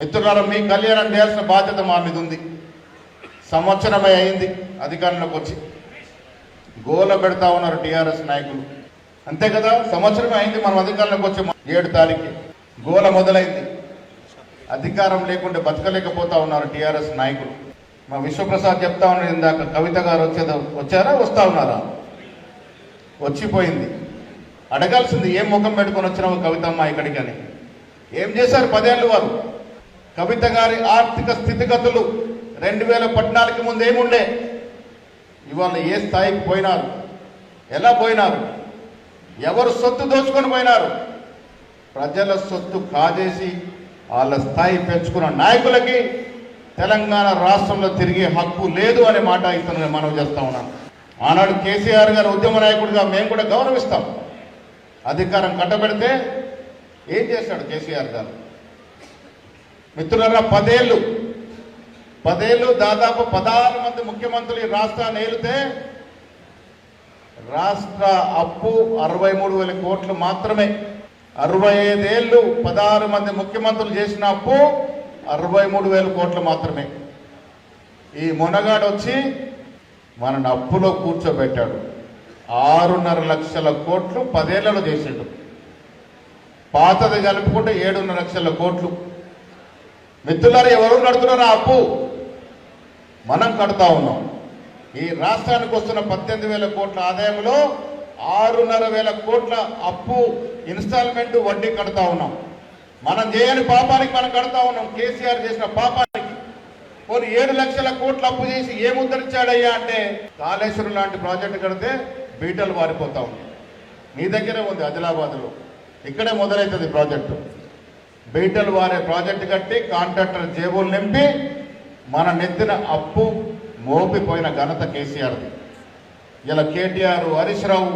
మిత్రులారా, మీ కళ్యాణం చేయాల్సిన బాధ్యత మా మీద ఉంది. సంవత్సరమే అయింది అధికారంలోకి వచ్చి, గోల పెడతా ఉన్నారు టీఆర్ఎస్ నాయకులు. అంతే కదా, సంవత్సరమే అయింది మనం అధికారంలోకి వచ్చి 7 తారీఖు గోల మొదలైంది. అధికారం లేకుంటే బతకలేకపోతా ఉన్నారు టీఆర్ఎస్ నాయకులు. మా విశ్వప్రసాద్ చెప్తా ఉన్నారు ఇందాక, కవిత గారు వచ్చారా వస్తా ఉన్నారా? వచ్చిపోయింది. అడగాల్సింది, ఏం ముఖం పెట్టుకొని వచ్చినావు కవితమ్మ ఇక్కడికి అని. ఏం చేశారు 10 ఏళ్ళు వారు? కవిత గారి ఆర్థిక స్థితిగతులు 2014 ముందు ఏముండే, ఇవాళ ఏ స్థాయికి పోయినారు, ఎలా పోయినారు, ఎవరు సొత్తు దోచుకొని పోయినారు? ప్రజల సొత్తు కాజేసి వాళ్ళ స్థాయి పెంచుకున్న నాయకులకి తెలంగాణ రాష్ట్రంలో తిరిగే హక్కు లేదు అనే మాట ఇతను మనం చేస్తా ఉన్నాను. ఆనాడు కేసీఆర్ గారు ఉద్యమ నాయకుడిగా మేము కూడా గౌరవిస్తాం. అధికారం కట్టబెడితే ఏం చేశాడు కేసీఆర్ గారు? మిత్రులారా, 10 ఏళ్ళు దాదాపు 16 మంది ముఖ్యమంత్రులు ఈ రాష్ట్రాన్ని ఏలితే రాష్ట్ర అప్పు 63,000 కోట్లు మాత్రమే. 65 ఏళ్ళు 16 మంది ముఖ్యమంత్రులు చేసిన అప్పు 63,000 కోట్లు మాత్రమే. ఈ మొనగాడు వచ్చి మనని అప్పులో కూర్చోబెట్టాడు. 6.5 లక్షల కోట్లు 10 ఏళ్లలో చేసిండు. పాతది కలుపుకుంటే 7.5 లక్షల కోట్లు. మిత్రులారా, ఎవరు కడుతున్నారు ఆ అప్పు? మనం కడతా ఉన్నాం. ఈ రాష్ట్రానికి వస్తున్న 18,000 కోట్ల ఆదాయంలో 6.5 కోట్ల అప్పు ఇన్స్టాల్మెంట్ వడ్డీ కడతా ఉన్నాం. మనం చేయని పాపానికి మనం కడతా ఉన్నాం, కేసీఆర్ చేసిన పాపానికి. పోనీ 7 లక్షల కోట్ల అప్పు చేసి ఏముద్ధరించాడయ్యా అంటే, కాళేశ్వరం లాంటి ప్రాజెక్టు కడితే బీటలు వారిపోతా ఉంది. మీ దగ్గరే ఉంది ఆదిలాబాద్లో, ఇక్కడే మొదలవుతుంది ప్రాజెక్టు. బీటలు వారే ప్రాజెక్టు కట్టి కాంట్రాక్టర్ జేబులు నింపి మన నెత్తిన అప్పు మోపిపోయిన ఘనత కేసీఆర్ది. ఇలా కేటీఆర్, హరీష్ రావు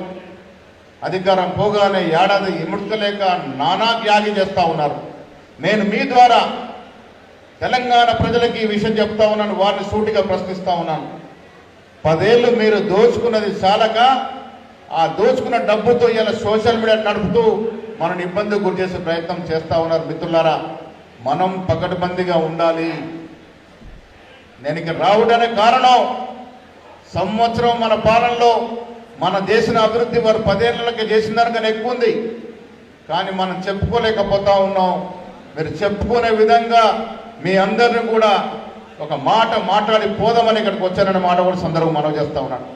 అధికారం పోగానే ఏడాది ఇముడ్చలేక నానా త్యాగి చేస్తూ ఉన్నారు. నేను మీ ద్వారా తెలంగాణ ప్రజలకి ఈ విషయం చెప్తా ఉన్నాను, వారిని సూటిగా ప్రశ్నిస్తూ ఉన్నాను. 10 ఏళ్ళు మీరు దోచుకున్నది చాలక ఆ దోచుకున్న డబ్బుతో ఇలా సోషల్ మీడియా నడుపుతూ మనని ఇబ్బంది గురి చేసే ప్రయత్నం చేస్తూ ఉన్నారు. మిత్రులారా, మనం పకడ్బందీగా ఉండాలి. నేను ఇక్కడ రావడానికి కారణం, సంవత్సరం మన పాలనలో మన దేశం అభివృద్ధి వారు 10 ఏళ్ళకి చేసిన దానికన్నా ఎక్కువ ఉంది. కానీ మనం చెప్పుకోలేకపోతా ఉన్నాం. మీరు చెప్పుకునే విధంగా మీ అందరిని కూడా ఒక మాట మాట్లాడి పోదామని ఇక్కడికి వచ్చాననే మాట కూడా సందర్భం మనవి చేస్తా ఉన్నాను.